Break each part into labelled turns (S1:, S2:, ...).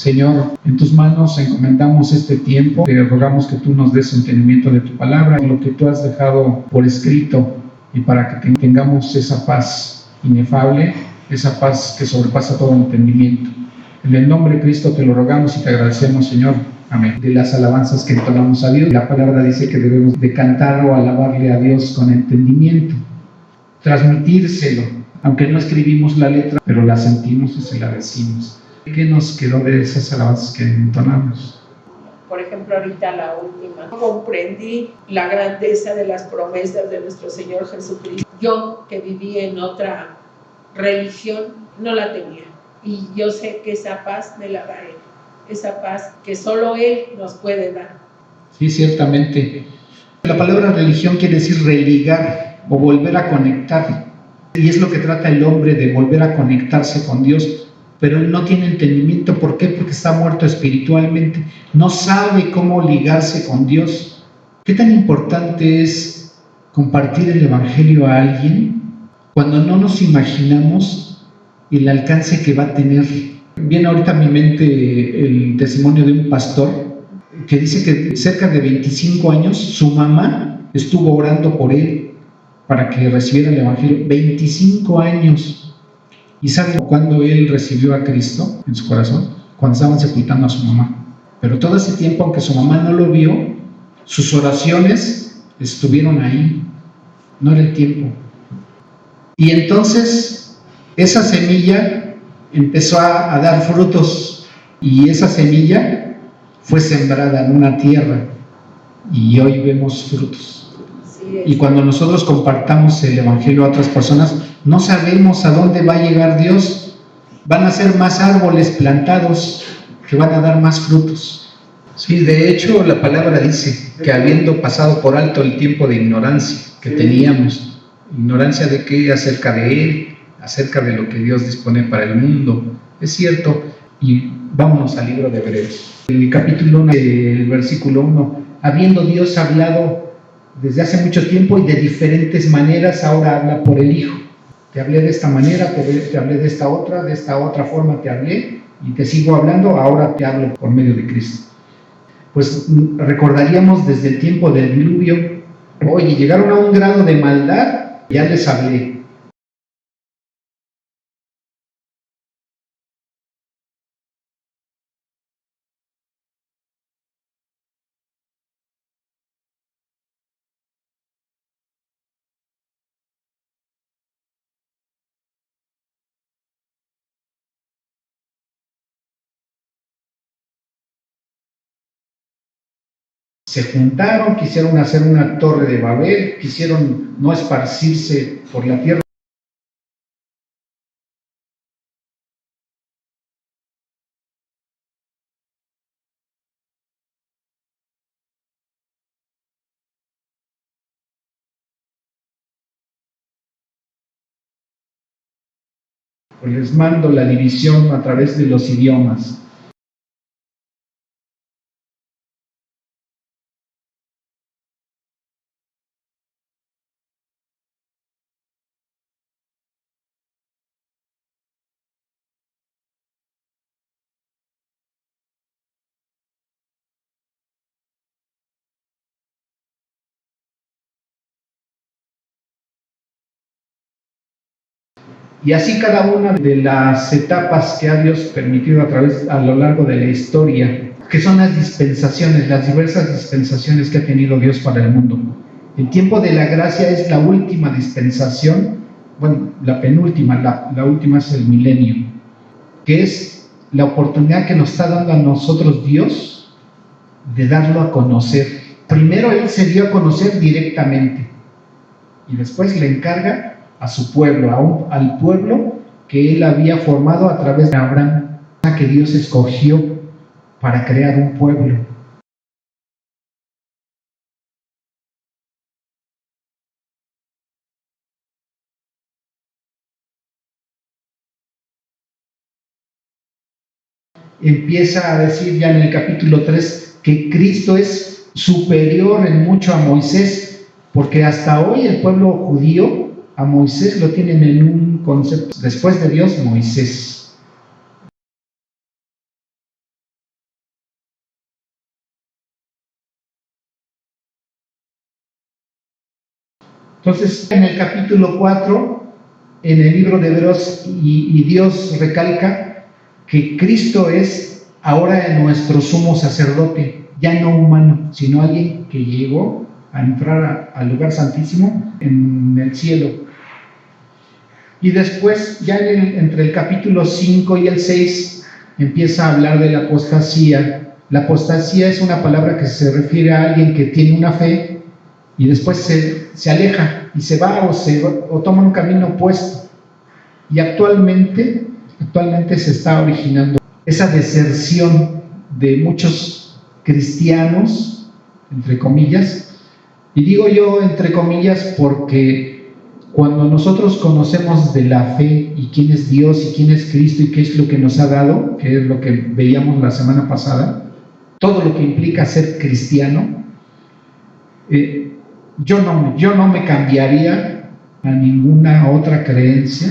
S1: Señor, en tus manos encomendamos este tiempo. Te rogamos que tú nos des entendimiento de tu palabra, lo que tú has dejado por escrito, y para que tengamos esa paz inefable, esa paz que sobrepasa todo entendimiento. En el nombre de Cristo te lo rogamos y te agradecemos, Señor. Amén. De las alabanzas que entonamos a Dios, la palabra dice que debemos de cantar o alabarle a Dios con entendimiento, transmitírselo, aunque no escribimos la letra, pero la sentimos y se la decimos. ¿Qué nos quedó de esas alabanzas que entonamos?
S2: Por ejemplo, ahorita la última, comprendí la grandeza de las promesas de nuestro Señor Jesucristo. Yo, que viví en otra religión, no la tenía, y yo sé que esa paz me la da Él, esa paz que solo Él nos puede dar.
S1: Sí, ciertamente. La palabra religión quiere decir religar o volver a conectar, y es lo que trata el hombre, de volver a conectarse con Dios. Pero él no tiene entendimiento. ¿Por qué? Porque está muerto espiritualmente, no sabe cómo ligarse con Dios. ¿Qué tan importante es compartir el Evangelio a alguien cuando no nos imaginamos el alcance que va a tener? Viene ahorita a mi mente el testimonio de un pastor que dice que cerca de 25 años su mamá estuvo orando por él para que recibiera el Evangelio. 25 años. ¿Y saben cuándo él recibió a Cristo en su corazón? Cuando estaban sepultando a su mamá. Pero todo ese tiempo, aunque su mamá no lo vio, sus oraciones estuvieron ahí. No era el tiempo. Y entonces esa semilla empezó a dar frutos, y esa semilla fue sembrada en una tierra, y hoy vemos frutos. Y cuando nosotros compartamos el Evangelio a otras personas, no sabemos a dónde va a llegar Dios. Van a ser más árboles plantados que van a dar más frutos. Sí, de hecho la palabra dice que habiendo pasado por alto el tiempo de ignorancia que teníamos, ignorancia de qué, acerca de Él, acerca de lo que Dios dispone para el mundo. Es cierto. Y vámonos al libro de Hebreos. En el capítulo 1, el versículo 1, habiendo Dios hablado desde hace mucho tiempo y de diferentes maneras, ahora habla por el Hijo. Te hablé de esta manera, te hablé de esta otra forma te hablé, y te sigo hablando, ahora te hablo por medio de Cristo. Pues recordaríamos desde el tiempo del diluvio, oye, llegaron a un grado de maldad, ya les hablé. Se juntaron, quisieron hacer una torre de Babel, quisieron no esparcirse por la tierra. Pues les mando la división a través de los idiomas. Y así cada una de las etapas que ha Dios permitido a lo largo de la historia, que son las dispensaciones, las diversas dispensaciones que ha tenido Dios para el mundo. El tiempo de la gracia es la última dispensación, bueno, la penúltima, la última es el milenio, que es la oportunidad que nos está dando a nosotros Dios de darlo a conocer. Primero Él se dio a conocer directamente, y después le encarga a su pueblo, al pueblo que Él había formado a través de Abraham, que Dios escogió para crear un pueblo. Empieza a decir ya en el capítulo 3 que Cristo es superior en mucho a Moisés, porque hasta hoy el pueblo judío a Moisés lo tienen en un concepto, después de Dios, Moisés. Entonces, en el capítulo 4, en el libro de Hebreos, y Dios recalca que Cristo es ahora nuestro sumo sacerdote, ya no humano, sino alguien que llegó a entrar al lugar santísimo en el cielo. Y después, ya entre el capítulo 5 y el 6, empieza a hablar de la apostasía. La apostasía es una palabra que se refiere a alguien que tiene una fe y después se aleja y se va o toma un camino opuesto. Y actualmente se está originando esa deserción de muchos cristianos, entre comillas, y digo yo entre comillas porque cuando nosotros conocemos de la fe y quién es Dios y quién es Cristo y qué es lo que nos ha dado, que es lo que veíamos la semana pasada, todo lo que implica ser cristiano, yo no me cambiaría a ninguna otra creencia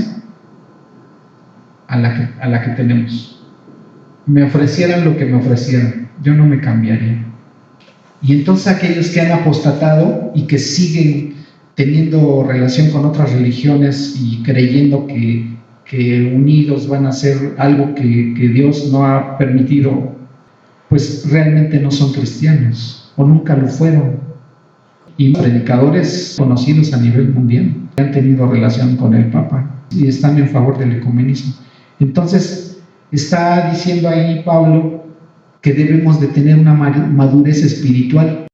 S1: a la que tenemos. Me ofrecieran lo que me ofrecieran, yo no me cambiaría. Y entonces aquellos que han apostatado y que siguen teniendo relación con otras religiones y creyendo que unidos van a hacer algo que Dios no ha permitido, pues realmente no son cristianos o nunca lo fueron. Y predicadores conocidos a nivel mundial que han tenido relación con el Papa y están en favor del ecumenismo. Entonces está diciendo ahí Pablo que debemos de tener una madurez espiritual.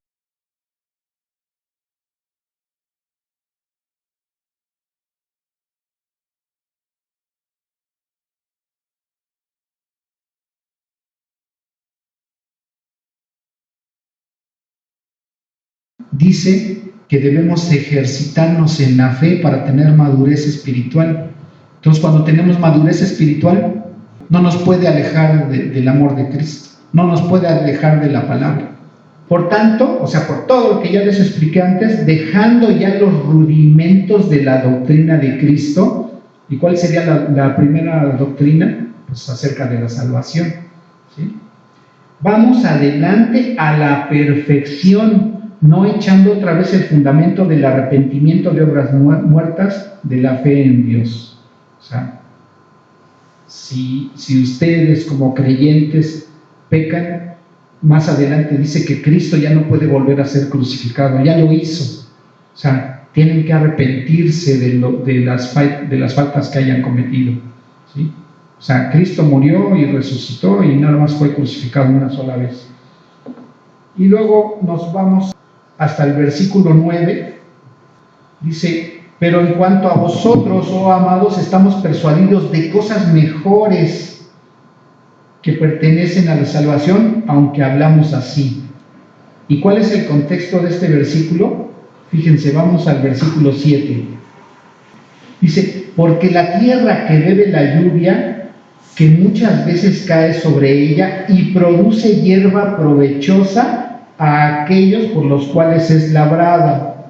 S1: Dice que debemos ejercitarnos en la fe para tener madurez espiritual. Entonces, cuando tenemos madurez espiritual, no nos puede alejar del amor de Cristo, no nos puede alejar de la palabra. Por tanto, por todo lo que ya les expliqué antes, dejando ya los rudimentos de la doctrina de Cristo. ¿Y cuál sería la primera doctrina? Pues acerca de la salvación, ¿sí? Vamos adelante a la perfección, no echando otra vez el fundamento del arrepentimiento de obras muertas, de la fe en Dios. Si ustedes como creyentes pecan, más adelante dice que Cristo ya no puede volver a ser crucificado, ya lo hizo. Tienen que arrepentirse de las faltas que hayan cometido, ¿sí? Cristo murió y resucitó y nada más fue crucificado una sola vez. Y luego nos vamos hasta el versículo 9, dice: pero en cuanto a vosotros, oh amados, estamos persuadidos de cosas mejores que pertenecen a la salvación, aunque hablamos así. ¿Y cuál es el contexto de este versículo? Fíjense, vamos al versículo 7. Dice: porque la tierra que bebe la lluvia, que muchas veces cae sobre ella y produce hierba provechosa a aquellos por los cuales es labrada,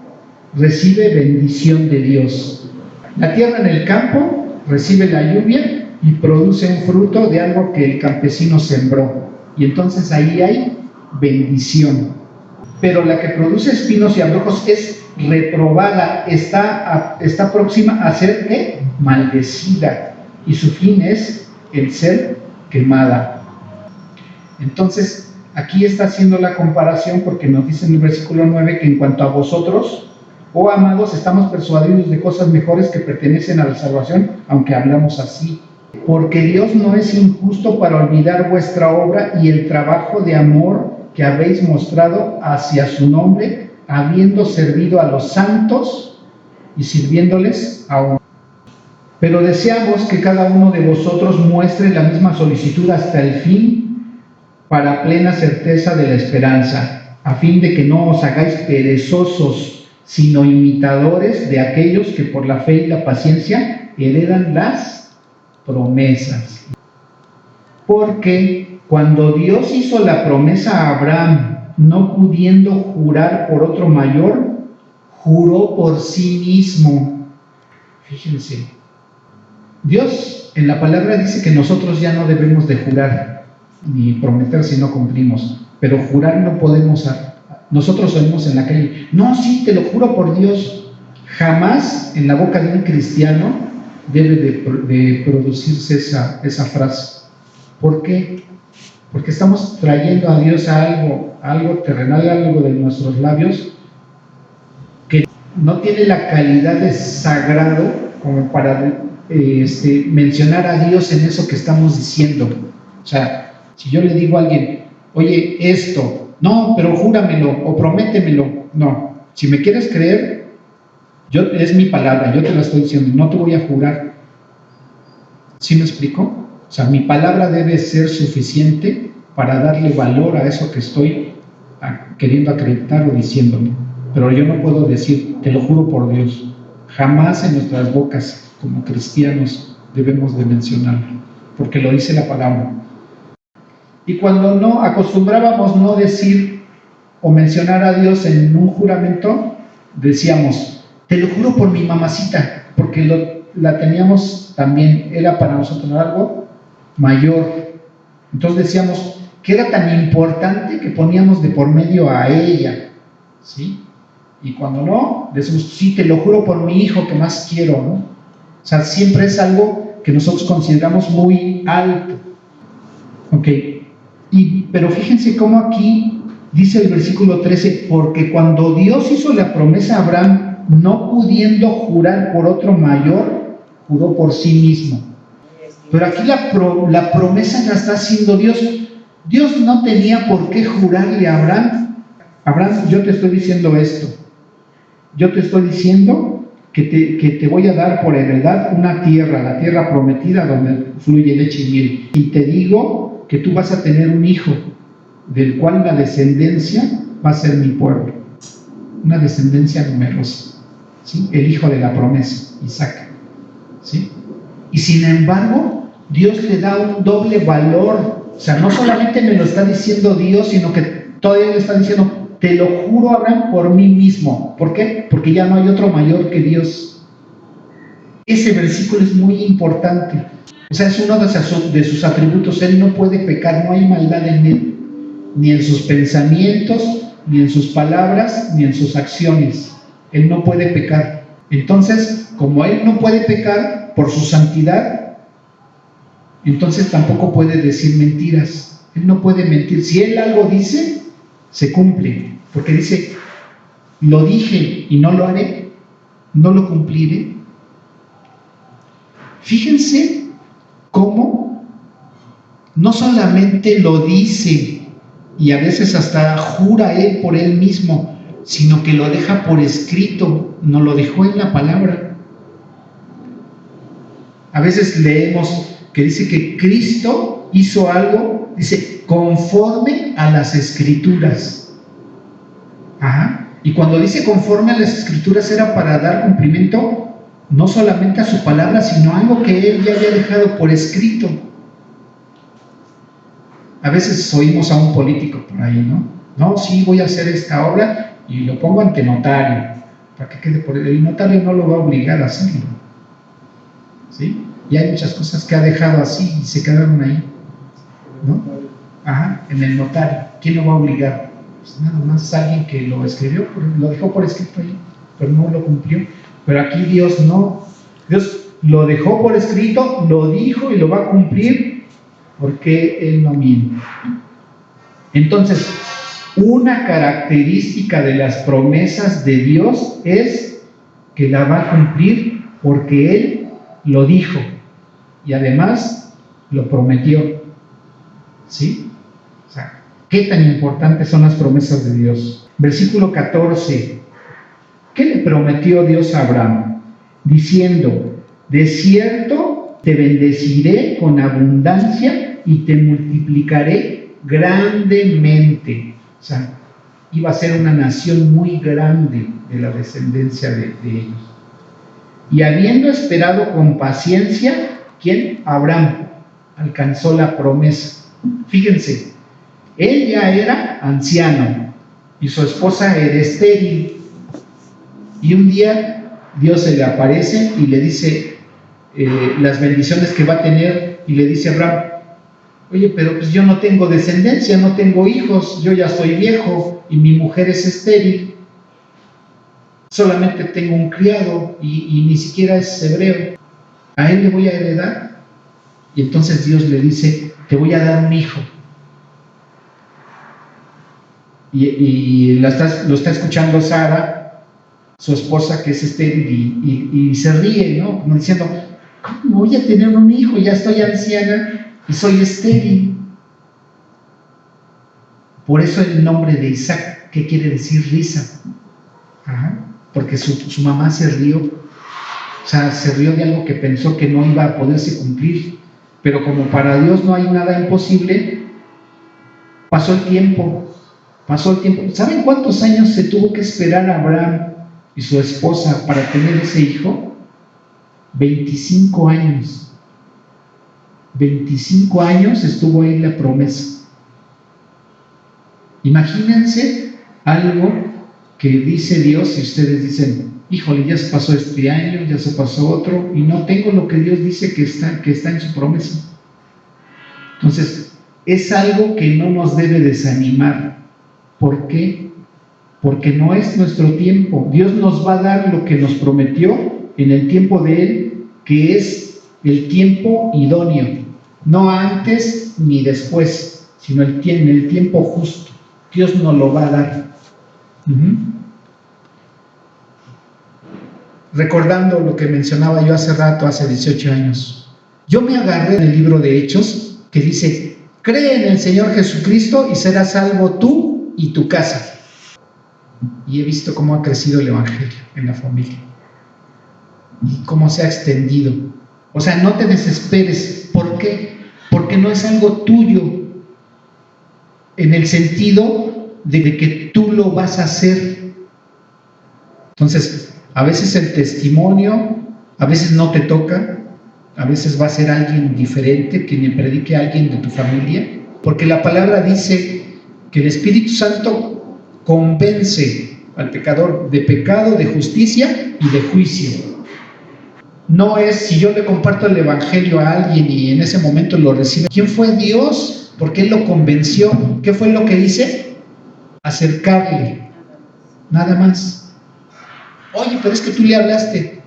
S1: recibe bendición de Dios. La tierra en el campo recibe la lluvia y produce un fruto de algo que el campesino sembró, y entonces ahí hay bendición. Pero la que produce espinos y abrojos es reprobada, está próxima a ser maldecida, y su fin es el ser quemada. Entonces aquí está haciendo la comparación, porque nos dice en el versículo 9 que en cuanto a vosotros, oh amados, estamos persuadidos de cosas mejores que pertenecen a la salvación, aunque hablamos así. Porque Dios no es injusto para olvidar vuestra obra y el trabajo de amor que habéis mostrado hacia su nombre, habiendo servido a los santos y sirviéndoles aún. Pero deseamos que cada uno de vosotros muestre la misma solicitud hasta el fin, para plena certeza de la esperanza, a fin de que no os hagáis perezosos, sino imitadores de aquellos que por la fe y la paciencia heredan las promesas. Porque cuando Dios hizo la promesa a Abraham, no pudiendo jurar por otro mayor, juró por sí mismo. Fíjense, Dios en la palabra dice que nosotros ya no debemos de jurar ni prometer si no cumplimos, pero jurar no podemos. Nosotros oímos en la calle: no, sí, te lo juro por Dios. Jamás en la boca de un cristiano debe de producirse esa frase. ¿Por qué? Porque estamos trayendo a Dios a algo terrenal, algo de nuestros labios que no tiene la calidad de sagrado como para mencionar a Dios en eso que estamos diciendo. O sea, si yo le digo a alguien, oye, esto, no, pero júramelo o prométemelo. No, si me quieres creer, es mi palabra, yo te la estoy diciendo, no te voy a jurar. ¿Sí me explico? O sea, mi palabra debe ser suficiente para darle valor a eso que estoy queriendo acreditar o diciéndole. Pero yo no puedo decir, te lo juro por Dios. Jamás en nuestras bocas, como cristianos, debemos de mencionarlo, porque lo dice la palabra. Y cuando no acostumbrábamos no decir o mencionar a Dios en un juramento, decíamos, te lo juro por mi mamacita, porque la teníamos también, era para nosotros algo mayor. Entonces decíamos que era tan importante que poníamos de por medio a ella, ¿sí? Y cuando no, decimos, sí, te lo juro por mi hijo que más quiero, ¿no? O sea, siempre es algo que nosotros consideramos muy alto. Ok, pero fíjense cómo aquí dice el versículo 13, porque cuando Dios hizo la promesa a Abraham, no pudiendo jurar por otro mayor, juró por sí mismo. Pero aquí la promesa la está haciendo Dios. Dios no tenía por qué jurarle a Abraham. Abraham, yo te estoy diciendo esto. Yo te estoy diciendo que te voy a dar por heredad una tierra, la tierra prometida donde fluye leche y miel. Y te digo que tú vas a tener un hijo, del cual la descendencia va a ser mi pueblo. Una descendencia numerosa, ¿sí? El hijo de la promesa, Isaac, ¿sí? Y sin embargo, Dios le da un doble valor. O sea, no solamente me lo está diciendo Dios, sino que todavía le está diciendo, te lo juro, Abraham, por mí mismo. ¿Por qué? Porque ya no hay otro mayor que Dios. Ese versículo es muy importante. O sea, es uno de sus atributos. Él no puede pecar, no hay maldad en él, ni en sus pensamientos, ni en sus palabras, ni en sus acciones. Él no puede pecar. Entonces, como él no puede pecar por su santidad, entonces tampoco puede decir mentiras. Él no puede mentir. Si él algo dice, se cumple. Porque dice, lo dije y no lo haré, no lo cumpliré. Fíjense cómo no solamente lo dice y a veces hasta jura él por él mismo, sino que lo deja por escrito, no lo dejó en la palabra. A veces leemos que dice que Cristo hizo algo, dice, conforme a las Escrituras. Ajá. Y cuando dice conforme a las Escrituras era para dar cumplimiento no solamente a su palabra, sino a algo que él ya había dejado por escrito. A veces oímos a un político por ahí, ¿no? No, sí, voy a hacer esta obra y lo pongo ante notario, para que quede por él. El notario no lo va a obligar a hacerlo, ¿sí? Y hay muchas cosas que ha dejado así y se quedaron ahí, ¿no? Ajá, en el notario. ¿Quién lo va a obligar? Pues nada más alguien que lo escribió, lo dejó por escrito ahí, pero no lo cumplió. Pero aquí Dios no. Dios lo dejó por escrito, lo dijo y lo va a cumplir porque Él no miente. Entonces, una característica de las promesas de Dios es que la va a cumplir porque Él lo dijo y además lo prometió. ¿Sí? O sea, ¿qué tan importantes son las promesas de Dios? Versículo 14. ¿Qué le prometió Dios a Abraham? Diciendo, de cierto te bendeciré con abundancia y te multiplicaré grandemente. O sea, iba a ser una nación muy grande de la descendencia de ellos. Y habiendo esperado con paciencia, ¿quién? Abraham alcanzó la promesa. Fíjense, él ya era anciano y su esposa era estéril. Y un día Dios se le aparece y le dice las bendiciones que va a tener y le dice a Abraham, oye, pero pues yo no tengo descendencia, no tengo hijos, yo ya soy viejo y mi mujer es estéril. solamente tengo un criado y ni siquiera es hebreo, a él le voy a heredar. Y entonces Dios le dice, te voy a dar un hijo. Y lo está escuchando Sara, su esposa, que es estéril, y se ríe, ¿no? Como diciendo, ¿cómo voy a tener un hijo? Ya estoy anciana y soy estéril. Por eso el nombre de Isaac, ¿qué quiere decir? Risa. Ajá. Porque su mamá se rió. O sea, se rió de algo que pensó que no iba a poderse cumplir. Pero como para Dios no hay nada imposible, pasó el tiempo. ¿Saben cuántos años se tuvo que esperar Abraham y su esposa para tener ese hijo? 25 años. 25 años estuvo ahí la promesa. Imagínense algo que dice Dios y ustedes dicen, híjole, ya se pasó este año, ya se pasó otro, y no tengo lo que Dios dice que está en su promesa. Entonces, es algo que no nos debe desanimar. ¿Por qué? Porque no es nuestro tiempo. Dios nos va a dar lo que nos prometió en el tiempo de Él, que es el tiempo idóneo. No antes ni después, sino en el tiempo justo. Dios nos lo va a dar. Recordando lo que mencionaba yo hace rato, hace 18 años. Yo me agarré del libro de Hechos, que dice, cree en el Señor Jesucristo y serás salvo tú y tu casa. Y he visto cómo ha crecido el Evangelio en la familia y cómo se ha extendido. O sea, no te desesperes. ¿Por qué? Porque no es algo tuyo en el sentido de que tú lo vas a hacer. Entonces, a veces el testimonio, a veces no te toca, a veces va a ser alguien diferente, que le predique a alguien de tu familia, porque la palabra dice que el Espíritu Santo convence al pecador de pecado, de justicia y de juicio. No es si yo le comparto el Evangelio a alguien y en ese momento lo recibe. ¿Quién fue Dios? Porque Él lo convenció. ¿Qué fue lo que hice? Acercarle. Nada más. Oye, pero es que tú le hablaste.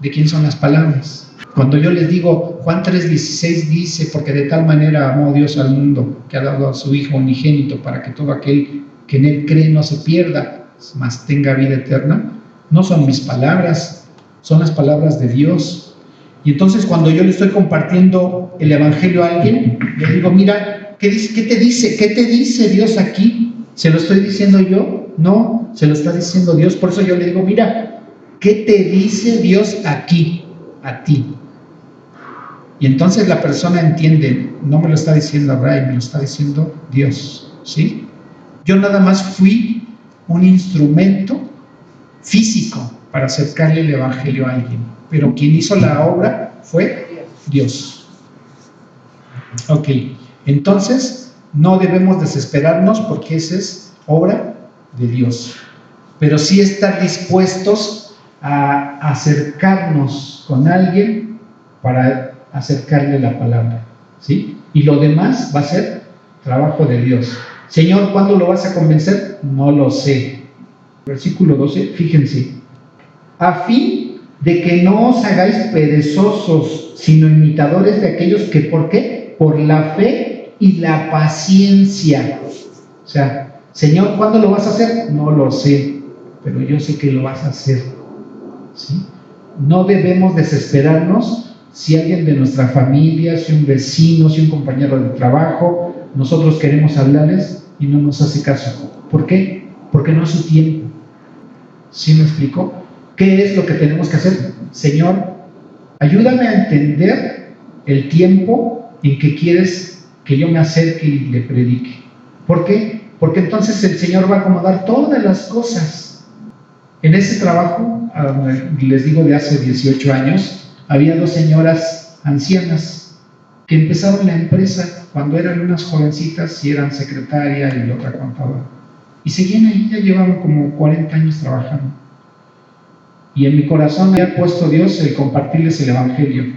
S1: ¿De quién son las palabras? Cuando yo les digo, Juan 3:16 dice, porque de tal manera amó Dios al mundo, que ha dado a su Hijo unigénito, para que todo aquel que en Él cree no se pierda, mas tenga vida eterna. No son mis palabras, son las palabras de Dios. Y entonces cuando yo le estoy compartiendo el Evangelio a alguien, le digo, mira, ¿qué te dice Dios aquí? ¿Se lo estoy diciendo yo? No, se lo está diciendo Dios. Por eso yo le digo, mira, ¿qué te dice Dios aquí, a ti? Y entonces la persona entiende, no me lo está diciendo Ray, me lo está diciendo Dios, ¿sí? Yo nada más fui un instrumento físico para acercarle el Evangelio a alguien, pero quien hizo la obra fue Dios. Ok, entonces no debemos desesperarnos porque esa es obra de Dios, pero sí estar dispuestos a acercarnos con alguien para acercarle la palabra, ¿sí? Y lo demás va a ser trabajo de Dios. Señor, ¿cuándo lo vas a convencer? No lo sé. Versículo 12, fíjense. A fin de que no os hagáis perezosos, sino imitadores de aquellos que, ¿por qué? Por la fe y la paciencia. O sea, Señor, ¿cuándo lo vas a hacer? No lo sé, pero yo sé que lo vas a hacer, ¿sí? No debemos desesperarnos si alguien de nuestra familia, si un vecino, si un compañero de trabajo, nosotros queremos hablarles y no nos hace caso. ¿Por qué? Porque no es su tiempo. ¿Sí me explico? ¿Qué es lo que tenemos que hacer? Señor, ayúdame a entender el tiempo en que quieres que yo me acerque y le predique. ¿Por qué? Porque entonces el Señor va a acomodar todas las cosas. En ese trabajo, les digo de hace 18 años, había 2 señoras ancianas que empezaron la empresa cuando eran unas jovencitas y eran secretaria y otra contadora. Y seguían ahí, ya llevaban como 40 años trabajando. Y en mi corazón me había puesto Dios el compartirles el Evangelio.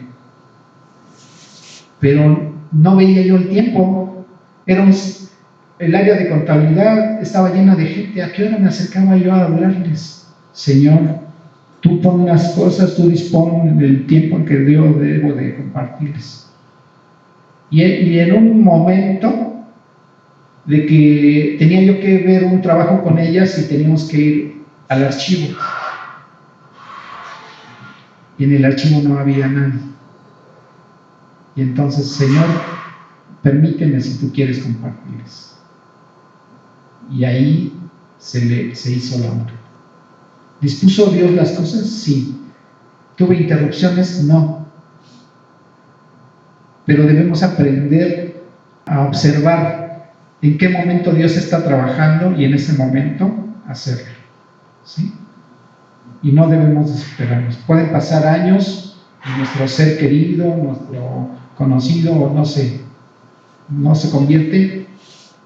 S1: Pero no veía yo el tiempo. El área de contabilidad estaba llena de gente. ¿A qué hora me acercaba yo a hablarles? Señor, tú pon las cosas, tú dispon del tiempo en que yo debo de compartirles. Y en un momento de que tenía yo que ver un trabajo con ellas y teníamos que ir al archivo. Y en el archivo no había nada. Y entonces, Señor, permíteme si tú quieres compartirles. Y ahí se hizo la obra. ¿Dispuso Dios las cosas? Sí. ¿Tuve interrupciones? No. Pero debemos aprender a observar en qué momento Dios está trabajando y en ese momento hacerlo. ¿Sí? Y no debemos desesperarnos. Pueden pasar años y nuestro ser querido, nuestro conocido, no se convierte,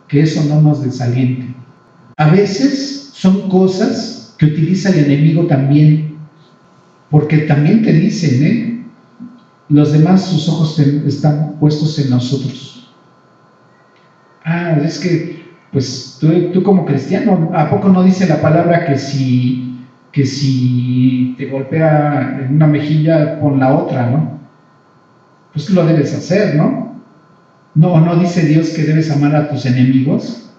S1: que eso no nos desaliente. A veces son cosas que utiliza el enemigo también, porque también te dicen, los demás, sus ojos están puestos en nosotros. Es que, pues, tú como cristiano, ¿a poco no dice la palabra que si te golpea en una mejilla, pon la otra, ¿no? Pues lo debes hacer, ¿no? ¿No dice Dios que debes amar a tus enemigos?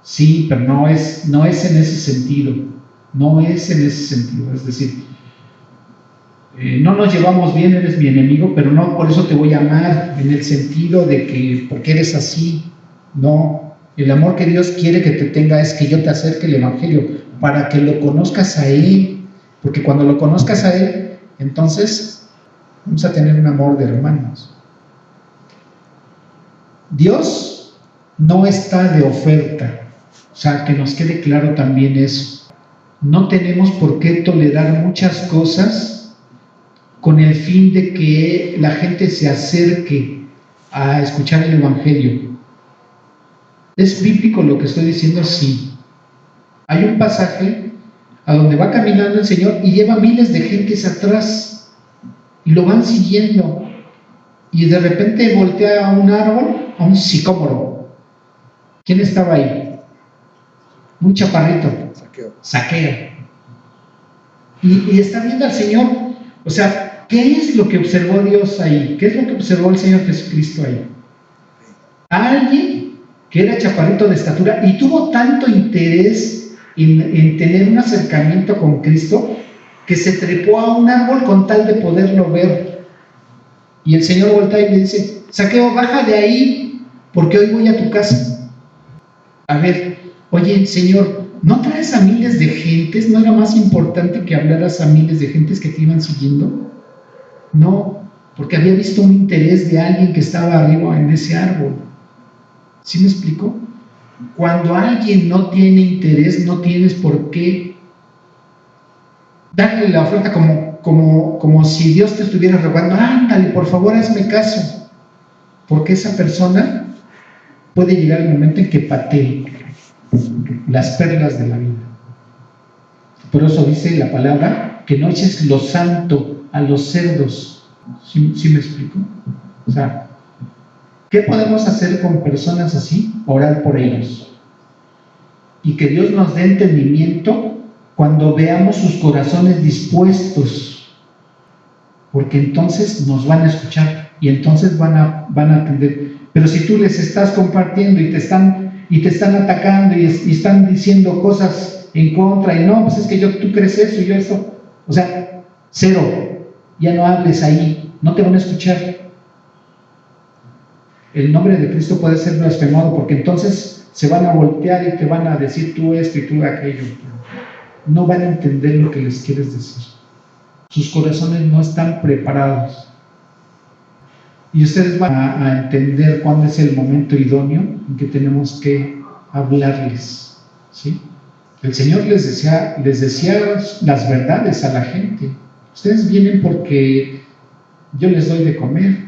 S1: Sí, pero no es en ese sentido. No es en ese sentido. Es decir, no nos llevamos bien, eres mi enemigo, pero no por eso te voy a amar, en el sentido de que porque eres así. No, el amor que Dios quiere que te tenga es que yo te acerque el Evangelio, para que lo conozcas a Él, porque cuando lo conozcas a Él, entonces vamos a tener un amor de hermanos. Dios no está de oferta, o sea, que nos quede claro también eso. No tenemos por qué tolerar muchas cosas con el fin de que la gente se acerque a escuchar el Evangelio. ¿Es bíblico lo que estoy diciendo? Sí. Hay un pasaje a donde va caminando el Señor y lleva miles de gentes atrás y lo van siguiendo, y de repente voltea a un árbol, a un sicómoro. ¿Quién estaba ahí? Un chaparrito. Zaqueo. Y está viendo al Señor. O sea, ¿qué es lo que observó Dios ahí? ¿Qué es lo que observó el Señor Jesucristo ahí? A alguien que era chaparrito de estatura y tuvo tanto interés en tener un acercamiento con Cristo, que se trepó a un árbol con tal de poderlo ver. Y el Señor voltea y le dice: Zaqueo, baja de ahí, porque hoy voy a tu casa. A ver, oye, Señor, ¿no traes a miles de gentes? ¿No era más importante que hablaras a miles de gentes que te iban siguiendo? No, porque había visto un interés de alguien que estaba arriba en ese árbol. ¿Sí me explico? Cuando alguien no tiene interés, no tienes por qué darle la oferta como si Dios te estuviera rogando: ándale, por favor, hazme caso. Porque esa persona puede llegar el momento en que patee las perlas de la vida. Por eso dice la palabra que no eches lo santo a los cerdos. ¿Sí me explico? O sea, ¿qué podemos hacer con personas así? Orar por ellos. Y que Dios nos dé entendimiento cuando veamos sus corazones dispuestos, porque entonces nos van a escuchar y entonces van a atender. Pero si tú les estás compartiendo y te están atacando y están diciendo cosas en contra, y no, pues es que tú crees eso y yo eso, o sea, cero, ya no hables ahí, no te van a escuchar. El nombre de Cristo puede ser blasfemado, porque entonces se van a voltear y te van a decir tú esto y tú aquello. No van a entender lo que les quieres decir. Sus corazones no están preparados. Y ustedes van a entender cuándo es el momento idóneo en que tenemos que hablarles, ¿sí? El Señor les decía las verdades a la gente. Ustedes vienen porque yo les doy de comer.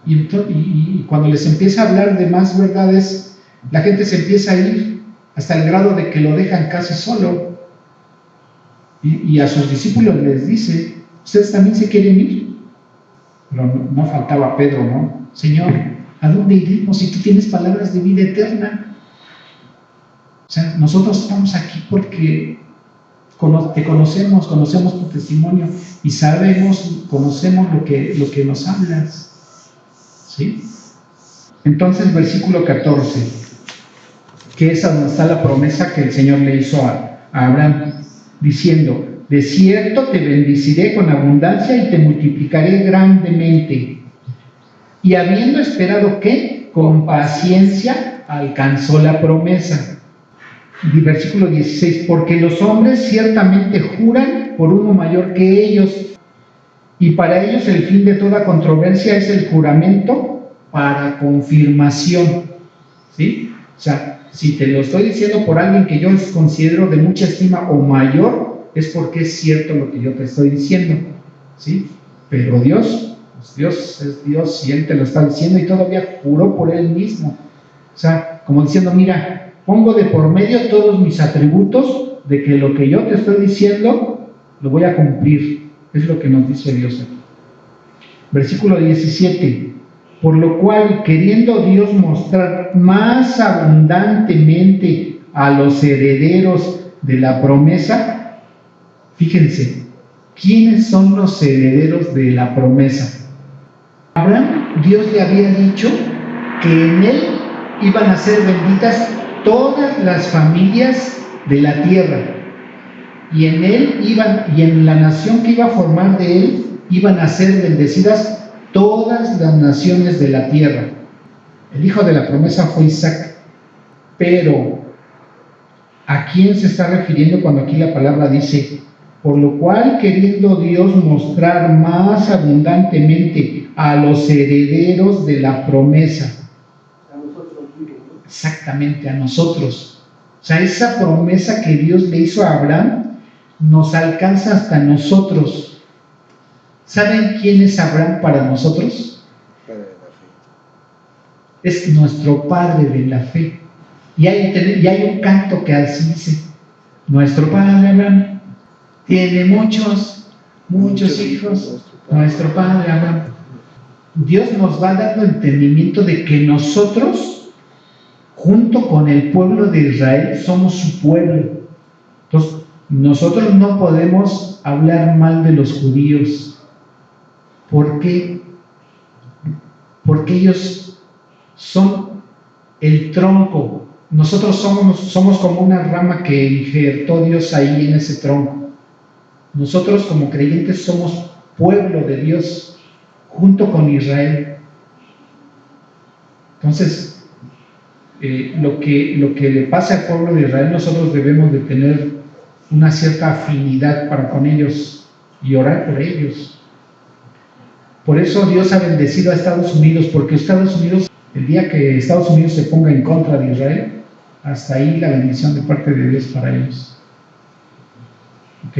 S1: Y cuando les empieza a hablar de más verdades, la gente se empieza a ir hasta el grado de que lo dejan casi solo. Y a sus discípulos les dice: ¿ustedes también se quieren ir? Pero no faltaba Pedro, ¿no? Señor, ¿a dónde iremos si tú tienes palabras de vida eterna? O sea, nosotros estamos aquí porque te conocemos tu testimonio y conocemos lo que nos hablas. ¿Sí? Entonces, versículo 14, que es donde está la promesa que el Señor le hizo a Abraham, diciendo: de cierto te bendeciré con abundancia y te multiplicaré grandemente. Y habiendo esperado que con paciencia alcanzó la promesa. Y versículo 16, porque los hombres ciertamente juran por uno mayor que ellos, y para ellos el fin de toda controversia es el juramento para confirmación. ¿Sí? O sea, si te lo estoy diciendo por alguien que yo considero de mucha estima o mayor, es porque es cierto lo que yo te estoy diciendo. ¿Sí? Pero Dios, pues Dios es Dios y Él te lo está diciendo y todavía juró por Él mismo. O sea, como diciendo, mira, pongo de por medio todos mis atributos de que lo que yo te estoy diciendo lo voy a cumplir. Es lo que nos dice Dios aquí. Versículo 17. Por lo cual, queriendo Dios mostrar más abundantemente a los herederos de la promesa, fíjense, ¿quiénes son los herederos de la promesa? Abraham, Dios le había dicho que en él iban a ser benditas todas las familias de la tierra, y en él y en la nación que iba a formar de él iban a ser bendecidas todas las naciones de la tierra. El hijo de la promesa fue Isaac, pero ¿a quién se está refiriendo cuando aquí la palabra dice: por lo cual, queriendo Dios mostrar más abundantemente a los herederos de la promesa?
S3: A nosotros mismos.
S1: Exactamente, a nosotros. O sea, esa promesa que Dios le hizo a Abraham nos alcanza hasta nosotros. ¿Saben quién es Abraham para nosotros?
S3: Padre de la fe.
S1: Es nuestro padre de la fe. Y hay un canto que así dice: nuestro padre Abraham tiene muchos hijos. Nuestro padre Abraham. Dios nos va dando entendimiento de que nosotros, junto con el pueblo de Israel, somos su pueblo. Entonces, nosotros no podemos hablar mal de los judíos. ¿Por qué? Porque ellos son el tronco. Nosotros somos como una rama que injertó Dios ahí en ese tronco. Nosotros como creyentes somos pueblo de Dios junto con Israel. Entonces, lo que le pasa al pueblo de Israel, nosotros debemos de tener una cierta afinidad para con ellos y orar por ellos. Por eso Dios ha bendecido a Estados Unidos, porque Estados Unidos, el día que Estados Unidos se ponga en contra de Israel, hasta ahí la bendición de parte de Dios para ellos. Ok.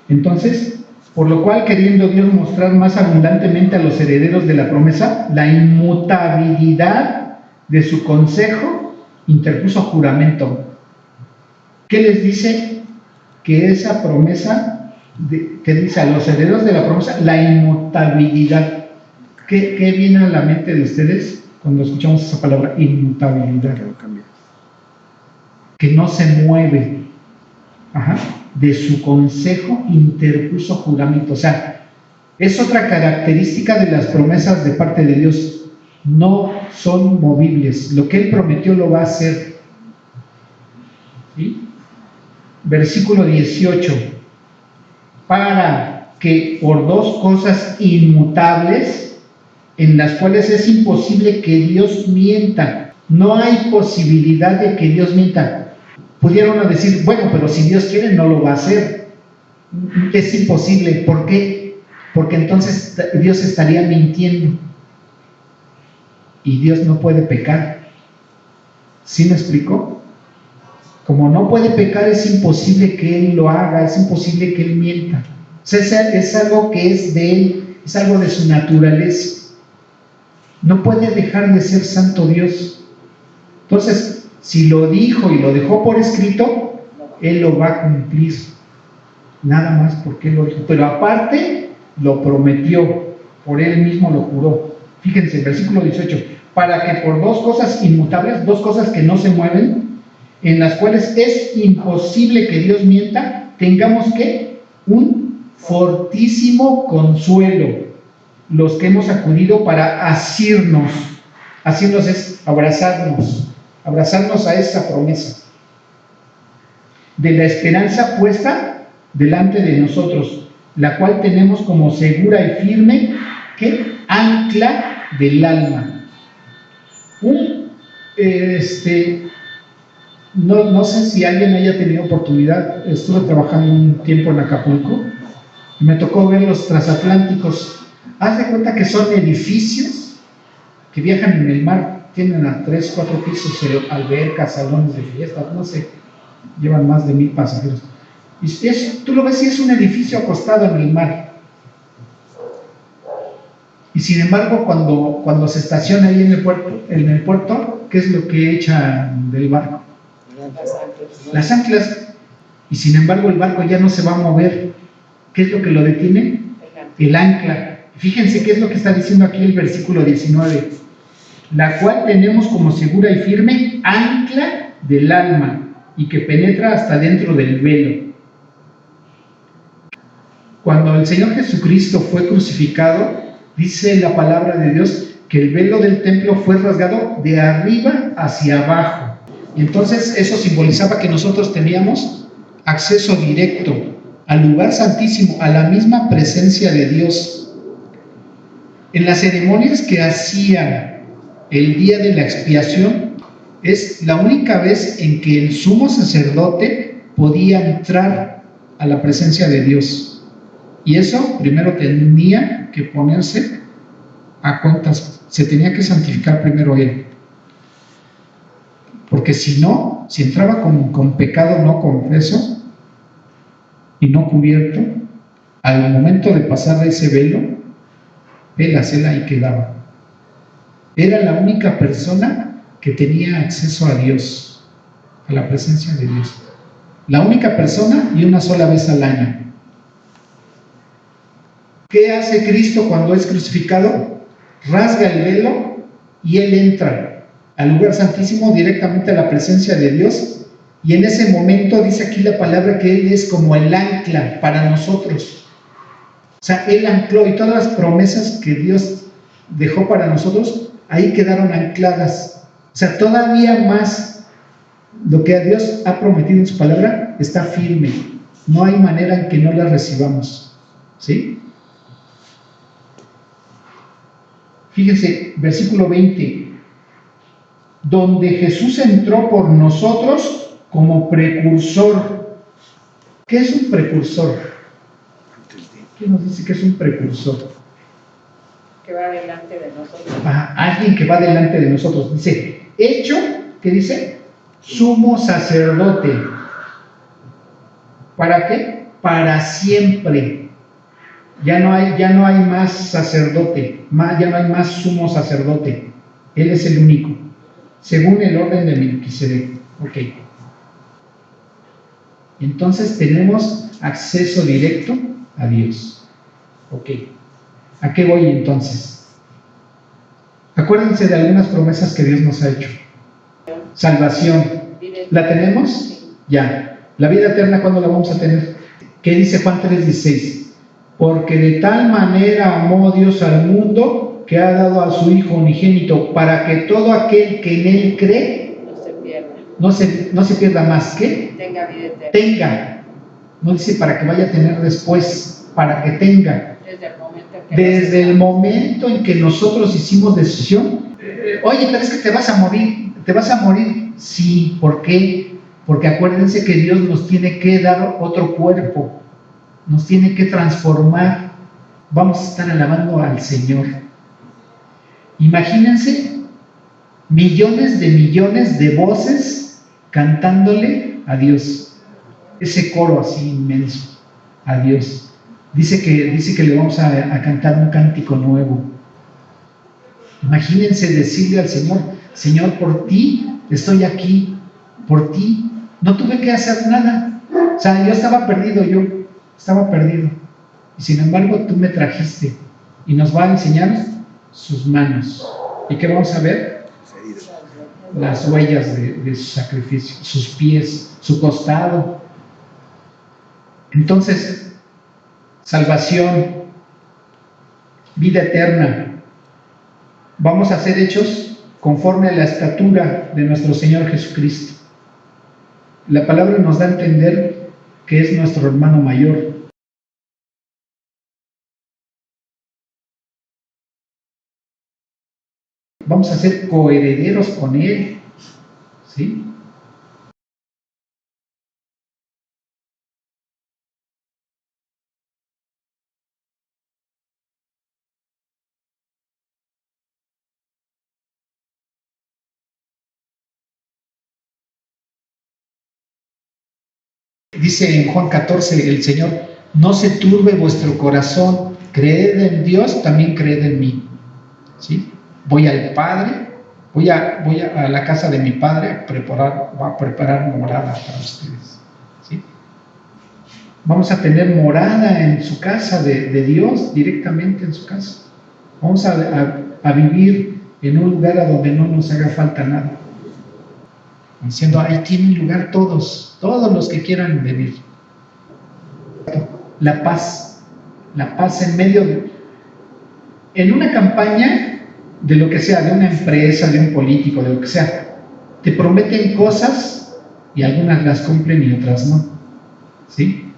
S1: Entonces, por lo cual, queriendo Dios mostrar más abundantemente a los herederos de la promesa la inmutabilidad de su consejo, interpuso juramento. ¿Qué les dice? Que esa promesa, que dice a los herederos de la promesa, la inmutabilidad. ¿Qué viene a la mente de ustedes cuando escuchamos esa palabra, inmutabilidad?
S3: Que no cambia.
S1: Que no se mueve. Ajá. De su consejo interpuso juramento. O sea, es otra característica de las promesas de parte de Dios. No son movibles. Lo que Él prometió lo va a hacer. ¿Sí? Versículo 18. Para que por dos cosas inmutables, en las cuales es imposible que Dios mienta. No hay posibilidad de que Dios mienta. Pudiera uno decir, bueno, pero si Dios quiere no lo va a hacer. Es imposible. ¿Por qué? Porque entonces Dios estaría mintiendo. Y Dios no puede pecar. ¿Sí me explicó? Como no puede pecar, es imposible que Él lo haga, es imposible que Él mienta. O sea, es algo que es de Él, es algo de su naturaleza. No puede dejar de ser santo Dios. Entonces, si lo dijo y lo dejó por escrito, Él lo va a cumplir. Nada más porque Él lo dijo. Pero aparte, lo prometió, por Él mismo lo juró. Fíjense, versículo 18. Para que por dos cosas inmutables, dos cosas que no se mueven, en las cuales es imposible que Dios mienta, tengamos que un fortísimo consuelo, los que hemos acudido para asirnos. Asirnos es abrazarnos a esa promesa de la esperanza puesta delante de nosotros, la cual tenemos como segura y firme que ancla del alma. No sé si alguien haya tenido oportunidad. Estuve trabajando un tiempo en Acapulco y me tocó ver los transatlánticos. Haz de cuenta que son edificios que viajan en el mar, tienen a 3, 4 pisos, albercas, salones de fiestas, no sé, llevan más de 1000 pasajeros. Y tú lo ves y es un edificio acostado en el mar. Y sin embargo, cuando se estaciona ahí en el puerto, ¿qué es lo que echan del barco? Las anclas. Y sin embargo, el barco ya no se va a mover. ¿Qué es lo que lo detiene? El ancla. Fíjense qué es lo que está diciendo aquí el versículo 19. La cual tenemos como segura y firme ancla del alma y que penetra hasta dentro del velo. Cuando el Señor Jesucristo fue crucificado, dice la palabra de Dios que el velo del templo fue rasgado de arriba hacia abajo. Y entonces eso simbolizaba que nosotros teníamos acceso directo al lugar santísimo, a la misma presencia de Dios. En las ceremonias que hacían el día de la expiación, es la única vez en que el sumo sacerdote podía entrar a la presencia de Dios. Y eso primero tenía que ponerse a cuentas, se tenía que santificar primero él. Porque si no, si entraba con pecado no confeso y no cubierto, al momento de pasar ese velo, él ahí quedaba. Era la única persona que tenía acceso a Dios, a la presencia de Dios. La única persona y una sola vez al año. ¿Qué hace Cristo cuando es crucificado? Rasga el velo y Él entra al lugar santísimo, directamente a la presencia de Dios, y en ese momento dice aquí la palabra que Él es como el ancla para nosotros. O sea, Él ancló, y todas las promesas que Dios dejó para nosotros, ahí quedaron ancladas. O sea, todavía más lo que a Dios ha prometido en su palabra está firme. No hay manera en que no la recibamos. ¿Sí? Fíjense, versículo 20. Donde Jesús entró por nosotros como precursor. ¿Qué es un precursor? ¿Qué nos dice que es un precursor?
S2: Que va delante de nosotros.
S1: Alguien que va delante de nosotros. Dice, hecho, ¿qué dice? Sumo sacerdote. ¿Para qué? Para siempre. Ya no hay más sacerdote, ya no hay más sumo sacerdote. Él es el único, según el orden de Melquisedec. Ok. Entonces tenemos acceso directo a Dios. Ok. ¿A qué voy entonces? Acuérdense de algunas promesas que Dios nos ha hecho. Salvación. ¿La tenemos? Ya. ¿La vida eterna cuándo la vamos a tener? ¿Qué dice Juan 3:16? Porque de tal manera amó Dios al mundo que ha dado a su Hijo unigénito, para que todo aquel que en Él cree no se pierda más. ¿Qué?
S2: Tenga vida eterna.
S1: Tenga. No dice para que vaya a tener después, para que tenga. Desde el momento en que nosotros hicimos decisión, oye, pero es que te vas a morir. Sí, ¿por qué? Porque acuérdense que Dios nos tiene que dar otro cuerpo. Nos tiene que transformar. Vamos a estar alabando al Señor. Imagínense millones de voces cantándole a Dios. Ese coro así inmenso a Dios. Dice que le vamos a cantar un cántico nuevo. Imagínense decirle al Señor, Señor, por ti estoy aquí, por ti no tuve que hacer nada. O sea, yo estaba perdido. Y sin embargo, tú me trajiste. Y nos va a enseñar sus manos. ¿Y qué vamos a ver? las huellas de su sacrificio, sus pies, su costado. Entonces, salvación, vida eterna, vamos a ser hechos conforme a la estatura de nuestro Señor Jesucristo. La palabra nos da a entender que es nuestro hermano mayor. Vamos a ser coherederos con Él, ¿sí? Dice en Juan 14 el Señor: no se turbe vuestro corazón, creed en Dios, también creed en mí, ¿sí? Voy al Padre, voy a la casa de mi Padre a preparar morada para ustedes, ¿sí? Vamos a tener morada en su casa de Dios, directamente en su casa. Vamos a vivir en un lugar a donde no nos haga falta nada, diciendo: ahí tienen lugar todos los que quieran venir. La paz en medio en una campaña de lo que sea, de una empresa, de un político, de lo que sea, te prometen cosas y algunas las cumplen y otras no, ¿sí?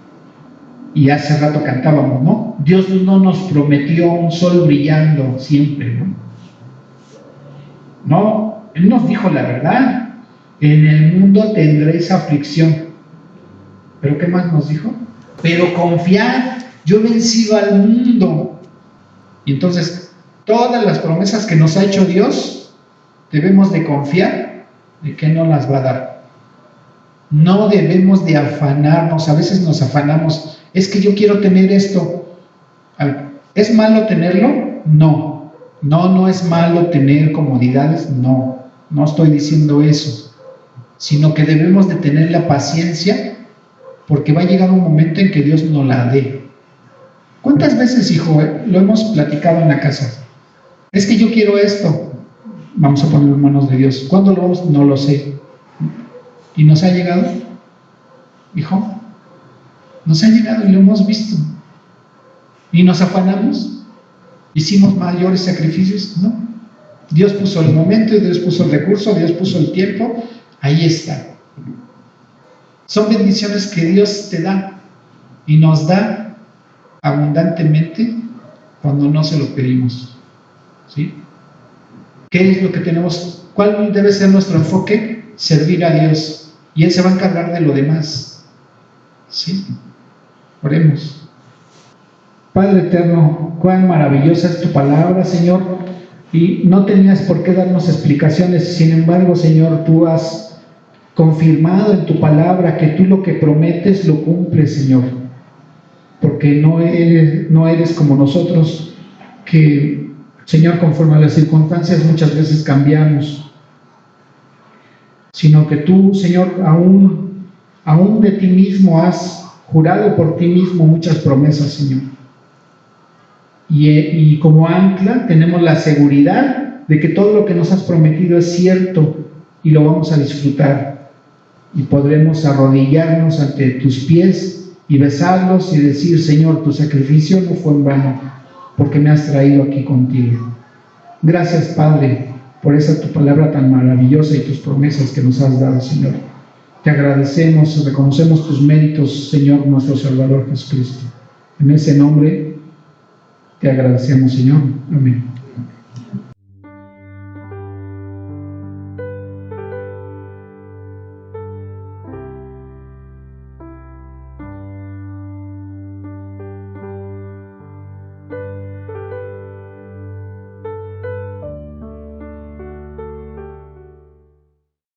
S1: Y hace rato cantábamos, ¿no? Dios no nos prometió un sol brillando siempre, ¿no? No, Él nos dijo la verdad: en el mundo tendréis aflicción. ¿Pero qué más nos dijo? Pero confiad, yo he vencido al mundo. Y entonces, todas las promesas que nos ha hecho Dios, debemos de confiar de que no las va a dar. No debemos de afanarnos. A veces nos afanamos: es que yo quiero tener esto. ¿Es malo tenerlo? No. No es malo tener comodidades. No estoy diciendo eso, sino que debemos de tener la paciencia, porque va a llegar un momento en que Dios nos la dé. ¿Cuántas veces, hijo, lo hemos platicado en la casa? Es que yo quiero esto. Vamos a ponerlo en manos de Dios. ¿Cuándo lo vamos? No lo sé. ¿Y nos ha llegado, hijo? Nos ha llegado y lo hemos visto. ¿Y nos afanamos? ¿Hicimos mayores sacrificios? No. Dios puso el momento, Dios puso el recurso, Dios puso el tiempo. Ahí está. Son bendiciones que Dios te da y nos da abundantemente cuando no se lo pedimos, ¿sí? ¿Qué es lo que tenemos? ¿Cuál debe ser nuestro enfoque? Servir a Dios, y Él se va a encargar de lo demás, ¿sí? Oremos. Padre eterno, cuán maravillosa es tu palabra, Señor, y no tenías por qué darnos explicaciones. Sin embargo, Señor, tú has confirmado en tu palabra que tú lo que prometes lo cumples, Señor, porque no eres como nosotros, que, Señor, conforme a las circunstancias muchas veces cambiamos, sino que tú, Señor, aún de ti mismo has jurado por ti mismo muchas promesas, Señor, y como ancla tenemos la seguridad de que todo lo que nos has prometido es cierto y lo vamos a disfrutar. Y podremos arrodillarnos ante tus pies y besarlos y decir: Señor, tu sacrificio no fue en vano, porque me has traído aquí contigo. Gracias, Padre, por esa tu palabra tan maravillosa y tus promesas que nos has dado, Señor. Te agradecemos, reconocemos tus méritos, Señor, nuestro Salvador Jesucristo. En ese nombre te agradecemos, Señor. Amén.